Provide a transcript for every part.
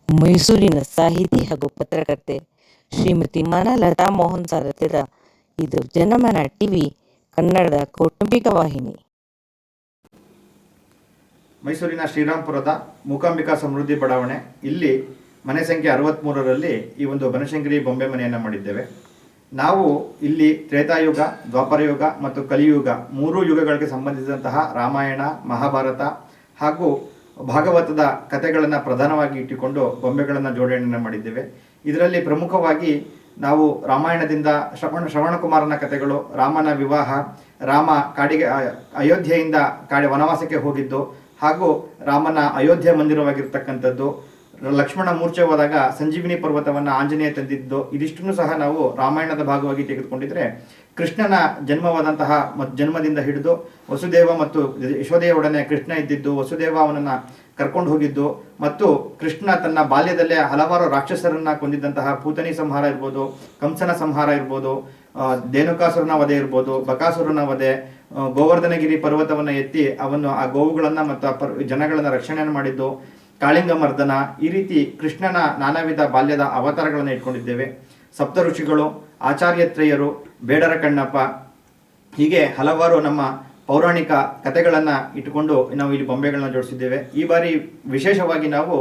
ಮೈಸೂರಿನ ಸಾಹಿತಿ ಹಾಗೂ ಪತ್ರಕರ್ತೆ ಶ್ರೀಮತಿ ಮಾನಲತಾ ಮೋಹನ್ ಸಾರಥ್ಯದ ಇದು ಜನಮನ ಟಿವಿ ಕನ್ನಡದ ಕೌಟುಂಬಿಕ ವಾಹಿನಿ. ಮೈಸೂರಿನ ಶ್ರೀರಾಂಪುರದ ಮೂಕಾಂಬಿಕಾ ಸಮೃದ್ಧಿ ಬಡಾವಣೆ ಇಲ್ಲಿ ಮನೆ ಸಂಖ್ಯೆ 63ರಲ್ಲಿ ಈ ಒಂದು ಬನಶಂಕರಿ ಬೊಂಬೆ ಮನೆಯನ್ನು ಮಾಡಿದ್ದೇವೆ. ನಾವು ಇಲ್ಲಿ ತ್ರೇತಾಯುಗ, ದ್ವಾಪರಯುಗ ಮತ್ತು ಕಲಿಯುಗ 3 ಯುಗಗಳಿಗೆ ಸಂಬಂಧಿಸಿದಂತಹ ರಾಮಾಯಣ, ಮಹಾಭಾರತ ಹಾಗೂ ಭಾಗವತದ ಕಥೆಗಳನ್ನು ಪ್ರಧಾನವಾಗಿ ಇಟ್ಟುಕೊಂಡು ಬೊಂಬೆಗಳನ್ನು ಜೋಡಣೆಯನ್ನು ಮಾಡಿದ್ದೇವೆ. ಇದರಲ್ಲಿ ಪ್ರಮುಖವಾಗಿ ನಾವು ರಾಮಾಯಣದಿಂದ ಶ್ರವಣಕುಮಾರನ ಕಥೆಗಳು, ರಾಮನ ವಿವಾಹ, ರಾಮ ಅಯೋಧ್ಯೆಯಿಂದ ವನವಾಸಕ್ಕೆ ಹೋಗಿದ್ದು ಹಾಗೂ ರಾಮನ ಅಯೋಧ್ಯೆ ಮಂದಿರವಾಗಿರ್ತಕ್ಕಂಥದ್ದು, ಲಕ್ಷ್ಮಣ ಮೂರ್ಛೆ ಹೋದಾಗ ಸಂಜೀವಿನಿ ಪರ್ವತವನ್ನು ಆಂಜನೇಯ ತಂದಿದ್ದು, ಇದಿಷ್ಟನ್ನು ಸಹ ನಾವು ರಾಮಾಯಣದ ಭಾಗವಾಗಿ ತೆಗೆದುಕೊಂಡಿದ್ರೆ, ಕೃಷ್ಣನ ಜನ್ಮವಾದಂತಹ ಜನ್ಮದಿಂದ ಹಿಡಿದು ವಸುದೇವ ಮತ್ತು ಯಶೋದೆಯೊಡನೆ ಕೃಷ್ಣ ಇದ್ದಿದ್ದು, ವಸುದೇವ ಅವನನ್ನು ಕರ್ಕೊಂಡು ಹೋಗಿದ್ದು ಮತ್ತು ಕೃಷ್ಣ ತನ್ನ ಬಾಲ್ಯದಲ್ಲೇ ಹಲವಾರು ರಾಕ್ಷಸರನ್ನ ಕೊಂದಿದ್ದಂತಹ ಪೂತನಿ ಸಂಹಾರ ಇರ್ಬೋದು, ಕಂಸನ ಸಂಹಾರ ಇರ್ಬೋದು, ಧೇನುಕಾಸುರನ ವಧೆ ಇರ್ಬೋದು, ಬಕಾಸುರನ ವಧೆ, ಗೋವರ್ಧನಗಿರಿ ಪರ್ವತವನ್ನು ಎತ್ತಿ ಅವನು ಆ ಗೋವುಗಳನ್ನು ಮತ್ತು ಜನಗಳನ್ನು ರಕ್ಷಣೆಯನ್ನು ಮಾಡಿದ್ದು, ಕಾಳಿಂಗ ಮರ್ದನ, ಈ ರೀತಿ ಕೃಷ್ಣನ ನಾನಾ ವಿಧ ಬಾಲ್ಯದ ಅವತಾರಗಳನ್ನು ಇಟ್ಕೊಂಡಿದ್ದೇವೆ. ಸಪ್ತ ಋಷಿಗಳು, ಆಚಾರ್ಯತ್ರಯರು, ಬೇಡರ ಕಣ್ಣಪ್ಪ, ಹೀಗೆ ಹಲವಾರು ನಮ್ಮ ಪೌರಾಣಿಕ ಕಥೆಗಳನ್ನು ಇಟ್ಟುಕೊಂಡು ನಾವು ಇಲ್ಲಿ ಬೊಂಬೆಗಳನ್ನ ಜೋಡಿಸಿದ್ದೇವೆ. ಈ ಬಾರಿ ವಿಶೇಷವಾಗಿ ನಾವು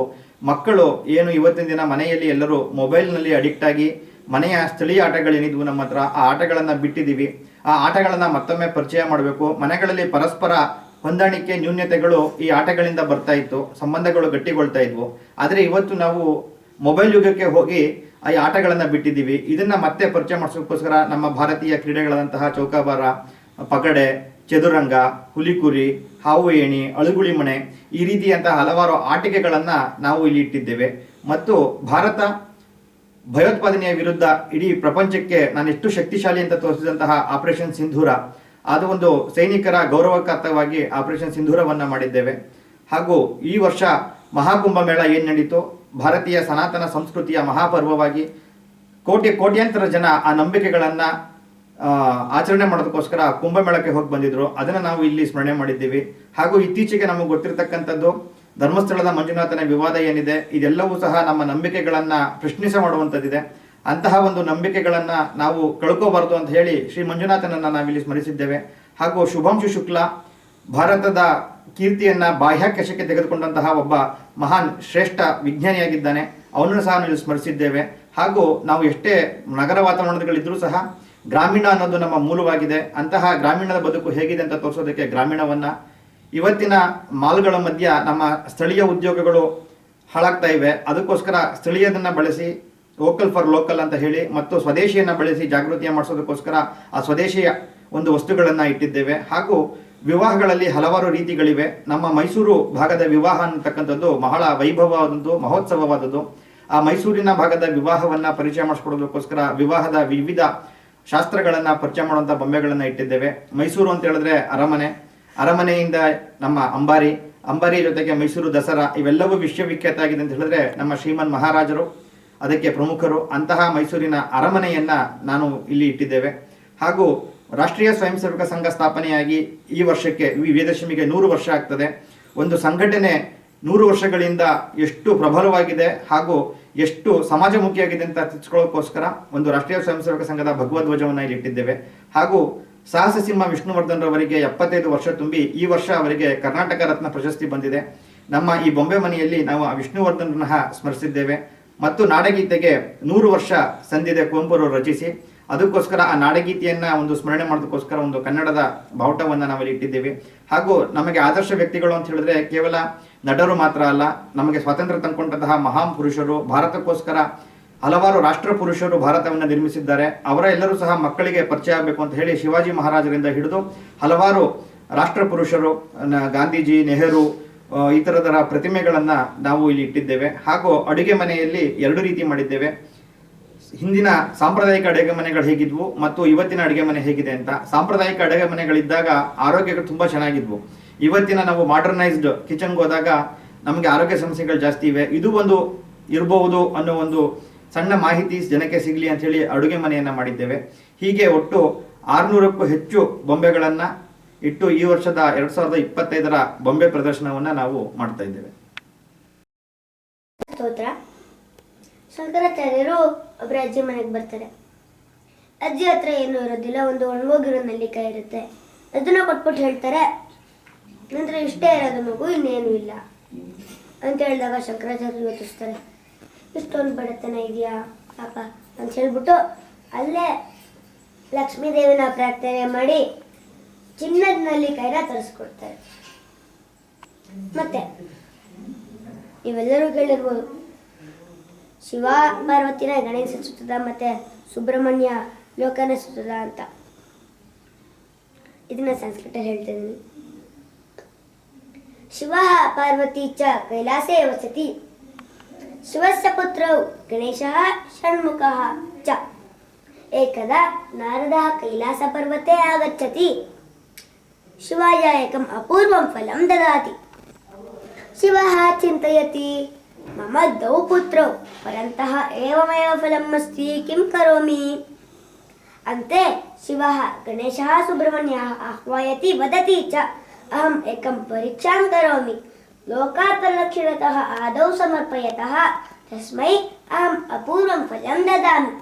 ಮಕ್ಕಳು ಏನು ಇವತ್ತಿನ ದಿನ ಮನೆಯಲ್ಲಿ ಎಲ್ಲರೂ ಮೊಬೈಲ್ನಲ್ಲಿ ಅಡಿಕ್ಟ್ ಆಗಿ ಮನೆಯ ಸ್ಥಳೀಯ ಆಟಗಳೇನಿದ್ವು ನಮ್ಮ ಹತ್ರ, ಆ ಆಟಗಳನ್ನು ಬಿಟ್ಟಿದ್ದೀವಿ. ಆ ಆಟಗಳನ್ನು ಮತ್ತೊಮ್ಮೆ ಪರಿಚಯ ಮಾಡಬೇಕು. ಮನೆಗಳಲ್ಲಿ ಪರಸ್ಪರ ಹೊಂದಾಣಿಕೆ ನ್ಯೂನ್ಯತೆಗಳು ಈ ಆಟಗಳಿಂದ ಬರ್ತಾ ಇತ್ತು, ಸಂಬಂಧಗಳು ಗಟ್ಟಿಗೊಳ್ತಾ ಇದ್ವು. ಆದರೆ ಇವತ್ತು ನಾವು ಮೊಬೈಲ್ ಯುಗಕ್ಕೆ ಹೋಗಿ ಈ ಆಟಗಳನ್ನು ಬಿಟ್ಟಿದ್ದೀವಿ. ಇದನ್ನ ಮತ್ತೆ ಪರಿಚಯ ಮಾಡಿಸೋಕ್ಕೋಸ್ಕರ ನಮ್ಮ ಭಾರತೀಯ ಕ್ರೀಡೆಗಳಾದಂತಹ ಚೌಕಾಬಾರ, ಪಗಡೆ, ಚದುರಂಗ, ಹುಲಿಕುರಿ, ಹಾವು ಏಣಿ, ಅಳುಗುಳಿ ಮಣೆ, ಈ ರೀತಿಯಂತಹ ಹಲವಾರು ಆಟಿಕೆಗಳನ್ನು ನಾವು ಇಲ್ಲಿ ಇಟ್ಟಿದ್ದೇವೆ. ಮತ್ತು ಭಾರತ ಭಯೋತ್ಪಾದನೆಯ ವಿರುದ್ಧ ಇಡೀ ಪ್ರಪಂಚಕ್ಕೆ ನಾನು ಎಷ್ಟು ಶಕ್ತಿಶಾಲಿ ಅಂತ ತೋರಿಸಿದಂತಹ ಆಪರೇಷನ್ ಸಿಂಧೂರ, ಅದು ಒಂದು ಸೈನಿಕರ ಗೌರವಕ್ಕಾರ್ಥವಾಗಿ ಆಪರೇಷನ್ ಸಿಂಧೂರವನ್ನು ಮಾಡಿದ್ದೇವೆ. ಹಾಗೂ ಈ ವರ್ಷ ಮಹಾಕುಂಭ ಮೇಳ ಏನು ನಡೀತು, ಭಾರತೀಯ ಸನಾತನ ಸಂಸ್ಕೃತಿಯ ಮಹಾಪರ್ವವಾಗಿ ಕೋಟ್ಯಾಂತರ ಜನ ಆ ನಂಬಿಕೆಗಳನ್ನು ಆಚರಣೆ ಮಾಡೋದಕ್ಕೋಸ್ಕರ ಕುಂಭಮೇಳಕ್ಕೆ ಹೋಗಿ ಬಂದಿದ್ರು. ಅದನ್ನು ನಾವು ಇಲ್ಲಿ ಸ್ಮರಣೆ ಮಾಡಿದ್ದೀವಿ. ಹಾಗೂ ಇತ್ತೀಚೆಗೆ ನಮಗೆ ಗೊತ್ತಿರತಕ್ಕಂಥದ್ದು ಧರ್ಮಸ್ಥಳದ ಮಂಜುನಾಥನ ವಿವಾದ ಏನಿದೆ, ಇದೆಲ್ಲವೂ ಸಹ ನಮ್ಮ ನಂಬಿಕೆಗಳನ್ನು ಪ್ರಶ್ನಿಸ ಮಾಡುವಂಥದ್ದಿದೆ. ಅಂತಹ ಒಂದು ನಂಬಿಕೆಗಳನ್ನು ನಾವು ಕಳ್ಕೋಬಾರದು ಅಂತ ಹೇಳಿ ಶ್ರೀ ಮಂಜುನಾಥನನ್ನು ನಾವಿಲ್ಲಿ ಸ್ಮರಿಸಿದ್ದೇವೆ. ಹಾಗೂ ಶುಭಾಂಶು ಶುಕ್ಲ ಭಾರತದ ಕೀರ್ತಿಯನ್ನು ಬಾಹ್ಯಾಕಾಶಕ್ಕೆ ತೆಗೆದುಕೊಂಡಂತಹ ಒಬ್ಬ ಮಹಾನ್ ಶ್ರೇಷ್ಠ ವಿಜ್ಞಾನಿಯಾಗಿದ್ದಾನೆ, ಅವನನ್ನು ಸಹ ನಾವು ಸ್ಮರಿಸಿದ್ದೇವೆ. ಹಾಗೂ ನಾವು ಎಷ್ಟೇ ನಗರ ವಾತಾವರಣಗಳಿದ್ರೂ ಸಹ ಗ್ರಾಮೀಣ ಅನ್ನೋದು ನಮ್ಮ ಮೂಲವಾಗಿದೆ. ಅಂತಹ ಗ್ರಾಮೀಣದ ಬದುಕು ಹೇಗಿದೆ ಅಂತ ತೋರಿಸೋದಕ್ಕೆ ಗ್ರಾಮೀಣವನ್ನು, ಇವತ್ತಿನ ಮಾಲ್ಗಳ ಮಧ್ಯ ನಮ್ಮ ಸ್ಥಳೀಯ ಉದ್ಯೋಗಗಳು ಹಾಳಾಗ್ತಾ ಇವೆ, ಅದಕ್ಕೋಸ್ಕರ ಸ್ಥಳೀಯದನ್ನು ಬಳಸಿ ವೋಕಲ್ ಫಾರ್ ಲೋಕಲ್ ಅಂತ ಹೇಳಿ ಮತ್ತು ಸ್ವದೇಶಿಯನ್ನು ಬಳಸಿ ಜಾಗೃತಿಯ ಮಾಡಿಸೋದಕ್ಕೋಸ್ಕರ ಆ ಸ್ವದೇಶಿಯ ಒಂದು ವಸ್ತುಗಳನ್ನು ಇಟ್ಟಿದ್ದೇವೆ. ಹಾಗೂ ವಿವಾಹಗಳಲ್ಲಿ ಹಲವಾರು ರೀತಿಗಳಿವೆ. ನಮ್ಮ ಮೈಸೂರು ಭಾಗದ ವಿವಾಹ ಅಂತಕ್ಕಂಥದ್ದು ಬಹಳ ವೈಭವವಾದದ್ದು, ಮಹೋತ್ಸವವಾದದ್ದು. ಆ ಮೈಸೂರಿನ ಭಾಗದ ವಿವಾಹವನ್ನು ಪರಿಚಯ ಮಾಡಿಸ್ಕೊಡೋದಕ್ಕೋಸ್ಕರ ವಿವಾಹದ ವಿವಿಧ ಶಾಸ್ತ್ರಗಳನ್ನು ಪರಿಚಯ ಮಾಡುವಂಥ ಬೊಂಬೆಗಳನ್ನು ಇಟ್ಟಿದ್ದೇವೆ. ಮೈಸೂರು ಅಂತ ಹೇಳಿದ್ರೆ ಅರಮನೆ, ಅರಮನೆಯಿಂದ ನಮ್ಮ ಅಂಬಾರಿ ಜೊತೆಗೆ ಮೈಸೂರು ದಸರಾ, ಇವೆಲ್ಲವೂ ವಿಶ್ವವಿಖ್ಯಾತ ಆಗಿದೆ ಅಂತ ಹೇಳಿದ್ರೆ ನಮ್ಮ ಶ್ರೀಮನ್ ಮಹಾರಾಜರು ಅದಕ್ಕೆ ಪ್ರಮುಖರು. ಅಂತಹ ಮೈಸೂರಿನ ಅರಮನೆಯನ್ನು ನಾನು ಇಲ್ಲಿ ಇಟ್ಟಿದ್ದೇವೆ. ಹಾಗೂ ರಾಷ್ಟ್ರೀಯ ಸ್ವಯಂ ಸೇವಕ ಸಂಘ ಸ್ಥಾಪನೆಯಾಗಿ ಈ ವರ್ಷಕ್ಕೆ ವಿಜಯದಶಮಿಗೆ 100 ವರ್ಷ ಆಗ್ತದೆ. ಒಂದು ಸಂಘಟನೆ 100 ವರ್ಷಗಳಿಂದ ಎಷ್ಟು ಪ್ರಬಲವಾಗಿದೆ ಹಾಗೂ ಎಷ್ಟು ಸಮಾಜಮುಖಿಯಾಗಿದೆ ಅಂತ ತಿಳ್ಕೊಳ್ಳೋಕ್ಕೋಸ್ಕರ ಒಂದು ರಾಷ್ಟ್ರೀಯ ಸ್ವಯಂ ಸೇವಕ ಸಂಘದ ಭಗವಧ್ವಜವನ್ನು ಇಲ್ಲಿ ಇಟ್ಟಿದ್ದೇವೆ. ಹಾಗೂ ಸಾಹಸ ಸಿಂಹ ವಿಷ್ಣುವರ್ಧನ್ ರವರಿಗೆ 75 ವರ್ಷ ತುಂಬಿ ಈ ವರ್ಷ ಅವರಿಗೆ ಕರ್ನಾಟಕ ರತ್ನ ಪ್ರಶಸ್ತಿ ಬಂದಿದೆ. ನಮ್ಮ ಈ ಬೊಂಬೆ ಮನೆಯಲ್ಲಿ ನಾವು ಆ ವಿಷ್ಣುವರ್ಧನ್ ಸ್ಮರಿಸಿದ್ದೇವೆ. ಮತ್ತು ನಾಡಗೀತೆಗೆ 100 ವರ್ಷ ಸಂದಿದೆ ಕುವೆಂಪುರವರು ರಚಿಸಿ, ಅದಕ್ಕೋಸ್ಕರ ಆ ನಾಡಗೀತೆಯನ್ನು ಒಂದು ಸ್ಮರಣೆ ಮಾಡೋದಕ್ಕೋಸ್ಕರ ಒಂದು ಕನ್ನಡದ ಬಾವುಟವನ್ನು ನಾವಲ್ಲಿ ಇಟ್ಟಿದ್ದೇವೆ. ಹಾಗೂ ನಮಗೆ ಆದರ್ಶ ವ್ಯಕ್ತಿಗಳು ಅಂತ ಹೇಳಿದ್ರೆ ಕೇವಲ ನಟರು ಮಾತ್ರ ಅಲ್ಲ, ನಮಗೆ ಸ್ವಾತಂತ್ರ್ಯ ತಂದುಕೊಂಡಂತಹ ಮಹಾನ್ ಪುರುಷರು, ಭಾರತಕ್ಕೋಸ್ಕರ ಹಲವಾರು ರಾಷ್ಟ್ರ ಪುರುಷರು ಭಾರತವನ್ನು ನಿರ್ಮಿಸಿದ್ದಾರೆ. ಅವರ ಎಲ್ಲರೂ ಸಹ ಮಕ್ಕಳಿಗೆ ಪರಿಚಯ ಆಗಬೇಕು ಅಂತ ಹೇಳಿ ಶಿವಾಜಿ ಮಹಾರಾಜರಿಂದ ಹಿಡಿದು ಹಲವಾರು ರಾಷ್ಟ್ರ ಪುರುಷರು, ಗಾಂಧೀಜಿ, ನೆಹರು, ಈ ಥರದ ಪ್ರತಿಮೆಗಳನ್ನು ನಾವು ಇಲ್ಲಿ ಇಟ್ಟಿದ್ದೇವೆ. ಹಾಗೂ ಅಡುಗೆ ಮನೆಯಲ್ಲಿ 2 ರೀತಿ ಮಾಡಿದ್ದೇವೆ. ಹಿಂದಿನ ಸಾಂಪ್ರದಾಯಿಕ ಅಡುಗೆ ಮನೆಗಳು ಹೇಗಿದ್ವು ಮತ್ತು ಇವತ್ತಿನ ಅಡುಗೆ ಮನೆ ಹೇಗಿದೆ ಅಂತ. ಸಾಂಪ್ರದಾಯಿಕ ಅಡುಗೆ ಮನೆಗಳಿದ್ದಾಗ ಆರೋಗ್ಯಗಳು ತುಂಬ ಚೆನ್ನಾಗಿದ್ವು. ಇವತ್ತಿನ ನಾವು ಮಾಡರ್ನೈಸ್ಡ್ ಕಿಚನ್ಗೆ ಹೋದಾಗ ನಮಗೆ ಆರೋಗ್ಯ ಸಮಸ್ಯೆಗಳು ಜಾಸ್ತಿ ಇವೆ. ಇದು ಒಂದು ಇರಬಹುದು ಅನ್ನೋ ಒಂದು ಸಣ್ಣ ಮಾಹಿತಿ ಜನಕ್ಕೆ ಸಿಗಲಿ ಅಂತ ಹೇಳಿ ಅಡುಗೆ ಮನೆಯನ್ನು ಮಾಡಿದ್ದೇವೆ. ಹೀಗೆ ಒಟ್ಟು 600ಕ್ಕೂ ಹೆಚ್ಚು ಬೊಂಬೆಗಳನ್ನು ಇಟ್ಟು ಈ ವರ್ಷದ 2025ರ ಬೊಂಬೆ ಪ್ರದರ್ಶನವನ್ನು ನಾವು ಮಾಡ್ತಾ ಇದ್ದೇವೆ. ಸ್ತೋತ್ರ. ಶಂಕರಾಚಾರ್ಯರು ಒಬ್ಬರ ಅಜ್ಜಿ ಮನೆಗೆ ಬರ್ತಾರೆ. ಅಜ್ಜಿ ಹತ್ರ ಏನೂ ಇರೋದಿಲ್ಲ, ಒಂದು ಒಣಗೋಗಿರೋ ನೆಲ್ಲಿಕಾಯಿ ಇರುತ್ತೆ. ಅದನ್ನು ಕೊಟ್ಬಿಟ್ಟು ಹೇಳ್ತಾರೆ, ನಂತರ ಇಷ್ಟೇ ಇರೋದು ಮಗು, ಇನ್ನೇನು ಇಲ್ಲ ಅಂತ ಹೇಳಿದಾಗ ಶಂಕರಾಚಾರ್ಯರು ಯೋಚಿಸ್ತಾರೆ, ಇಷ್ಟೊಂದು ಬಡತನ ಇದೆಯಾ ಪಾಪ ಅಂತ ಹೇಳ್ಬಿಟ್ಟು ಅಲ್ಲೇ ಲಕ್ಷ್ಮೀದೇವಿನ ಪ್ರಾರ್ಥನೆ ಮಾಡಿ ಚಿನ್ನದ ನೆಲ್ಲಿಕಾಯಿನ ತರಿಸ್ಕೊಡ್ತಾರೆ. ಮತ್ತೆ ನೀವೆಲ್ಲರೂ ಕೇಳಿರ್ಬೋದು, ಶಿವ ಪಾರ್ವತಿನ ಗಣೇಶ ಸುತ್ತದ ಮತ್ತೆ ಸುಬ್ರಹ್ಮಣ್ಯ ಲೋಕನ ಸುತ್ತದ ಅಂತ. ಇದನ್ನ ಸಂಸ್ಕೃತ ಹೇಳ್ತಿದ್ದೀನಿ. ಶಿವ ಪಾರ್ವತಿ ಚ ಕೈಲಾಸೇ ವಸತಿ, ಶಿವಸ್ಯ ಪುತ್ರೌ ಗಣೇಶಃ ಷಣ್ಮುಖಃ ಚ. ಏಕದಾ ನಾರದಃ ಕೈಲಾಸ ಪರ್ವತೆ ಆಗಚ್ಚತಿ, ಶಿವಾಯ ಏಕಂ ಅಪೂರ್ವಂ ಫಲಂ ದದಾತಿ. ಶಿವಃ ಚಿಂತಯತಿ, ಮಮ ದ್ವೌ ಪುತ್ರೌ ಪರಂತಃ ಏವಮೇವ ಫಲಂ ಅಸ್ತಿ, ಕಿಂ ಕರೋಮಿ. ಅಂತೆ ಶಿವಃ ಗಣೇಶಃ ಸುಬ್ರಹ್ಮಣ್ಯಃ ಆಹ್ವಾಯತಿ ವದತಿ ಚ, ಅಹಂ ಏಕಂ ಪರೀಕ್ಷಾಂ ಕರೋಮಿ, ಲೋಕಾತ್ ಪ್ರದಕ್ಷಿಣತಃ ಆದೌ ಸಮರ್ಪಯತಃ ತಸ್ಮೈ ಅಹಂ ಅಪೂರ್ವಂ ಫಲಂ ದದಾಮಿ.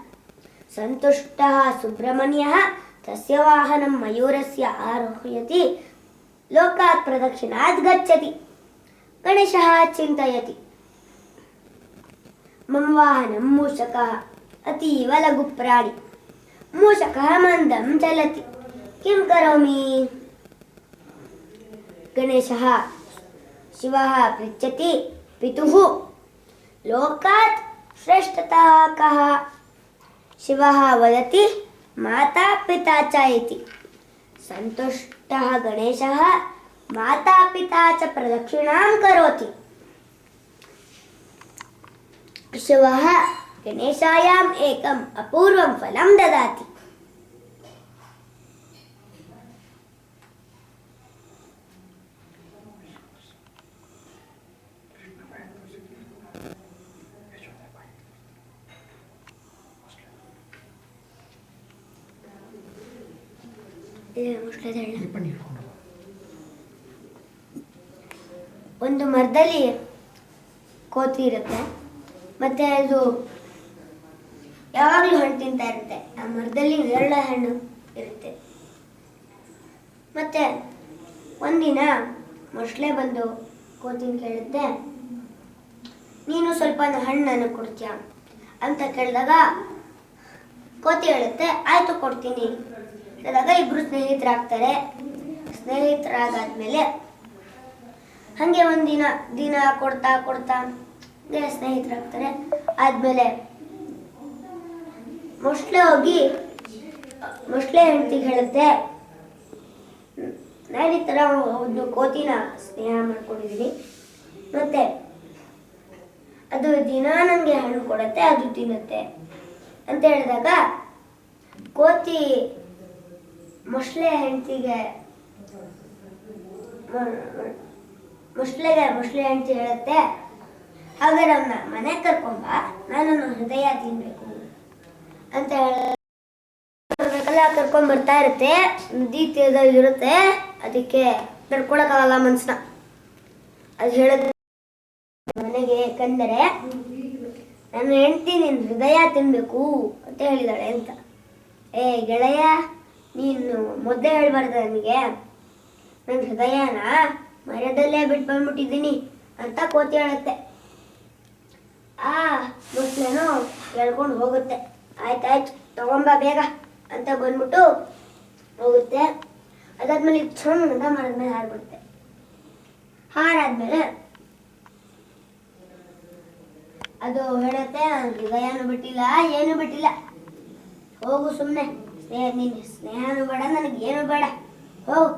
ಸಂತುಷ್ಟಃ ಸುಬ್ರಹ್ಮಣ್ಯಃ ತಸ್ಯ ವಾಹನಂ ಮಯೂರಸ್ಯ ಆರೋಹಯತಿ, ಲೋಕಾತ್ ಪ್ರದಕ್ಷಿಣಾತ್ ಗಚ್ಚತಿ. ಗಣೇಶಃ ಚಿಂತಯತಿ, ಮಮ ವಾಹನಂ ಮೂಷಕಃ ಅತೀವ ಲಘು ಪ್ರಾಣಿ, ಮೂಷಕಃ ಮಂದಂ ಚಲತಿ, ಕಿಂ ಕರೋಮಿ. ಗಣೇಶಃ ಶಿವಃ ಪೃಚ್ಛತಿ, ಪಿತುಃ ಲೋಕಾತ್ ಶ್ರೇಷ್ಠತಃ ಕಃ. ಶಿವಃ ವದತಿ, ಮಾತಾ ಪಿತಾ ಚ ಇತಿ. ಸಂತುಷ್ಟಃ ಗಣೇಶಃ ಮಾತಾ ಪಿತಾ ಚ ಪ್ರದಕ್ಷಿಣಾಂ ಕರೋತಿ. ಶಿವಃ ಗಣೇಶಾಯಾಂ ಏಕಂ ಅಪೂರ್ವಂ ಫಲಂ ದದಾತಿ. ಒಂದು ಮರದಲ್ಲಿ ಕೋತಿ ಇರುತ್ತೆ, ಮತ್ತೆ ಅದು ಯಾವಾಗಲೂ ಹಣ್ಣು ತಿಂತಾ ಇರುತ್ತೆ. ಆ ಮರದಲ್ಲಿ ನೇರಳೆ ಹಣ್ಣು ಇರುತ್ತೆ. ಮತ್ತೆ ಒಂದಿನ ಮೊಸಳೆ ಬಂದು ಕೋತಿನ ಕೇಳುತ್ತೆ, ನೀನು ಸ್ವಲ್ಪ ಹಣ್ಣನ್ನು ಕೊಡ್ತೀಯ ಅಂತ ಕೇಳಿದಾಗ ಕೋತಿ ಹೇಳುತ್ತೆ, ಆಯ್ತು ಕೊಡ್ತೀನಿ. ಹೇಳಿದಾಗ ಇಬ್ರು ಸ್ನೇಹಿತರಾಗ್ತಾರೆ. ಸ್ನೇಹಿತರಾಗಾದ್ಮೇಲೆ ಹಾಗೆ ಒಂದಿನ ದಿನ ಕೊಡ್ತಾ ಕೊಡ್ತಾ ಸ್ನೇಹಿತರಾಗ್ತಾರೆ. ಆದ್ಮೇಲೆ ಮೊಸಳೆ ಹೋಗಿ ಮೊಸಳೆ ಹೆಂಡತಿಗೆ ಹೇಳುತ್ತೆ, ನಾನು ಈ ಥರ ಒಂದು ಕೋತಿನ ಸ್ನೇಹ ಮಾಡ್ಕೊಂಡಿದ್ದೀನಿ, ಮತ್ತೆ ಅದು ದಿನ ನನಗೆ ಹಣ್ಣು ಕೊಡುತ್ತೆ, ಅದು ತಿನ್ನುತ್ತೆ ಅಂತ ಹೇಳಿದಾಗ ಕೋತಿ ಮೊಸಳೆ ಹೆಂಡತಿಗೆ ಮೊಸಳೆ ಹೆಂಡತಿ ಹೇಳುತ್ತೆ, ಹಾಗಾದ್ರೆ ಅವನ್ನ ಮನೆ ಕರ್ಕೊಂಬ, ನಾನು ಹೃದಯ ತಿನ್ಬೇಕು ಅಂತ ಹೇಳಬೇಕಲ್ಲ. ಕರ್ಕೊಂಡ್ ಬರ್ತಾ ಇರುತ್ತೆ, ನದಿ ತೀರದಲ್ಲಿ ಇರುತ್ತೆ, ಅದಕ್ಕೆ ತಡ್ಕೊಳಕ್ಕಾಗಲ್ಲ ಮನ್ಸನ್ನ. ಅದು ಹೇಳೋದು ಮನೆಗೆ, ಯಾಕಂದರೆ ನನ್ನ ಹೆಂಡತಿ ನಿನ್ನ ಹೃದಯ ತಿನ್ಬೇಕು ಅಂತ ಹೇಳಿದಾಳೆ ಅಂತ. ಏ ಗೆಳೆಯ, ನೀನು ಮೊದಲೇ ಹೇಳ್ಬಾರ್ದು ನನಗೆ, ನನ್ನ ಹೃದಯನ ಮರದಲ್ಲೇ ಬಿಟ್ಟು ಬಂದ್ಬಿಟ್ಟಿದ್ದೀನಿ ಅಂತ ಕೋತಿ ಹೇಳುತ್ತೆ. ಆ ಮೊಸಳೆನೋ ಹೇಳ್ಕೊಂಡು ಹೋಗುತ್ತೆ, ಆಯ್ತಾಯ್ತು ತಗೊಂಬ ಬೇಗ ಅಂತ ಬಂದ್ಬಿಟ್ಟು ಹೋಗುತ್ತೆ. ಅದಾದ್ಮೇಲೆ ಚಂದ ಮರದ ಮೇಲೆ ಹಾರ್ಬಿಡುತ್ತೆ. ಹಾರಾದ್ಮೇಲೆ ಅದು ಹೇಳುತ್ತೆ, ನನ್ನ ಹೃದಯನೂ ಬಿಟ್ಟಿಲ್ಲ, ಏನು ಬಿಟ್ಟಿಲ್ಲ, ಹೋಗು ಸುಮ್ಮನೆ, ನೀನು ಸ್ನೇಹನೂ ಬೇಡ, ನನಗೆ ಏನು ಬೇಡ, ಹೋಗು,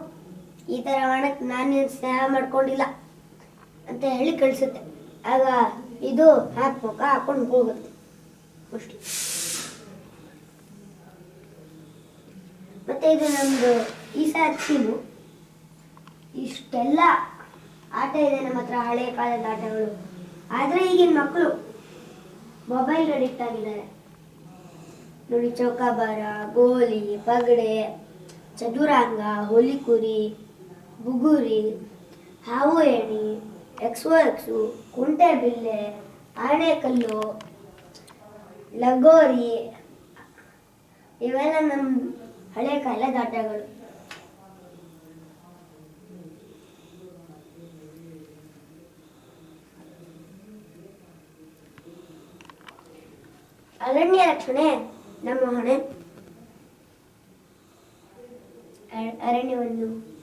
ಈ ಥರ ಮಾಡಕ್ಕೆ ನಾನು ನೀನು ಸ್ನೇಹ ಮಾಡ್ಕೊಂಡಿಲ್ಲ ಅಂತ ಹೇಳಿ ಕಳಿಸುತ್ತೆ. ಆಗ ಇದು ಮುಖ ಹಾಕೊಂಡು ಹೋಗುತ್ತೆ ಅಷ್ಟು. ಮತ್ತೆ ಇದು ನಮ್ಮದು ಈ ಸಾಕ್ಷಿನು. ಇಷ್ಟೆಲ್ಲ ಆಟ ಇದೆ ನಮ್ಮ ಹತ್ರ, ಹಳೆ ಕಾಲದ ಆಟಗಳು. ಆದರೆ ಈಗಿನ ಮಕ್ಕಳು ಮೊಬೈಲ್ ಅಡಿಕ್ಟ್ ಆಗಿದ್ದಾರೆ ನೋಡಿ. ಚೌಕಾಬಾರ, ಗೋಲಿ, ಪಗಡೆ, ಚದುರಂಗ, ಹುಲಿಕುರಿ, ಬುಗುರಿ, ಹಾವು ಏಣಿ, ಎಕ್ಸು, ಕುಂಟೆ ಬಿಲ್ಲೆ, ಆಣೆಕಲ್ಲು, ಲಗೋರಿ, ಇವೆಲ್ಲ ನಮ್ಮ ಹಳೆ ಕಾಲದ ಆಟಗಳು. ಅರಣ್ಯ ರಕ್ಷಣೆ ನಮ್ಮ ಹೊಣೆ. ಅರಣ್ಯವನ್ನು